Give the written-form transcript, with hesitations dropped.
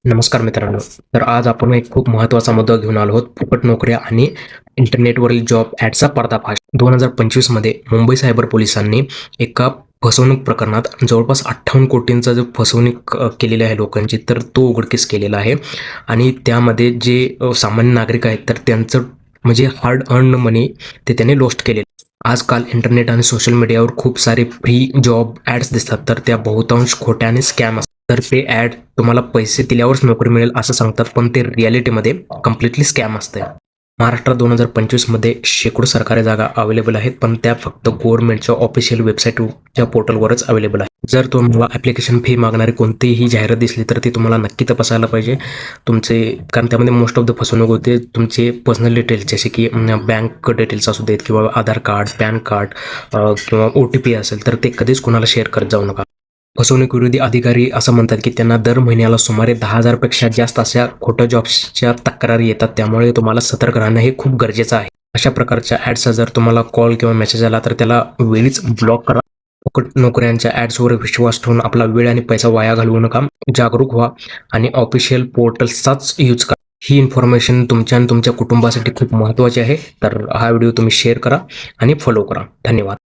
नमस्कार मित्रांनो. तर आज आपण एक खूप महत्त्वाचा मुद्दा घेऊन आलो आहोत. फुकट नोकऱ्या आणि इंटरनेटवरील जॉब ॲडचा पर्दाफाश. 2025 मध्ये मुंबई सायबर पोलिसांनी एका फसवणूक प्रकरणात जवळपास 58 कोटींचा जो फसवणूक केलेली आहे लोकांची, तर तो उघडकीस केलेला आहे. आणि त्यामध्ये जे सामान्य नागरिक आहेत, तर त्यांचं म्हणजे हार्ड अर्न्ड मनी ते त्यांनी लोस्ट केले. आजकाल इंटरनेट आणि सोशल मीडियावर खूप सारे फ्री जॉब ॲड्स दिसतात, तर त्या बहुतांश खोट्या आणि स्कॅम असतात. तर ते ॲड तुम्हाला पैसे दिल्यावरच नोकरी मिळेल असं सांगतात, पण ते रिॲलिटीमध्ये कंप्लिटली स्कॅम असते. महाराष्ट्रात 2025 मध्ये शेकडो सरकारी जागा अवेलेबल आहेत, पण त्या फक्त गव्हर्नमेंटच्या ऑफिशियल वेबसाईटच्या पोर्टलवरच अवेलेबल आहे. जर तुम्हाला ॲप्लिकेशन फी मागणारी कोणतीही जाहिरात दिसली, तर ती तुम्हाला नक्की तपासायला पाहिजे. तुमचे कारण त्यामध्ये मोस्ट ऑफ द फसवणूक होते. तुमचे पर्सनल डिटेल्स जसे की बँक डिटेल्स असू देत किंवा आधार कार्ड, पॅन कार्ड किंवा OTP असेल, तर ते कधीच कोणाला शेअर करत जाऊ नका. फसवणूक विरोधी अधिकारी असं म्हणतात, की त्यांना दर महिन्याला सुमारे 10,000 पेक्षा जास्त अशा खोट्या जॉब्सच्या तक्रारी येतात. त्यामुळे तुम्हाला सतर्क राहणं हे खूप गरजेचं आहे. अशा प्रकारच्या ॲड्सचा जर तुम्हाला कॉल किंवा मेसेज आला, तर त्याला वेळीच ब्लॉक करा. फुकट नोकऱ्यांच्या ॲड्सवर विश्वास ठेवून आपला वेळ आणि पैसा वाया घालवू नका. जागरूक व्हा आणि ऑफिशियल पोर्टल्सचाच यूज करा. ही इन्फॉर्मेशन तुमच्या आणि तुमच्या कुटुंबासाठी खूप महत्त्वाची आहे. तर हा व्हिडिओ तुम्ही शेअर करा आणि फॉलो करा. धन्यवाद.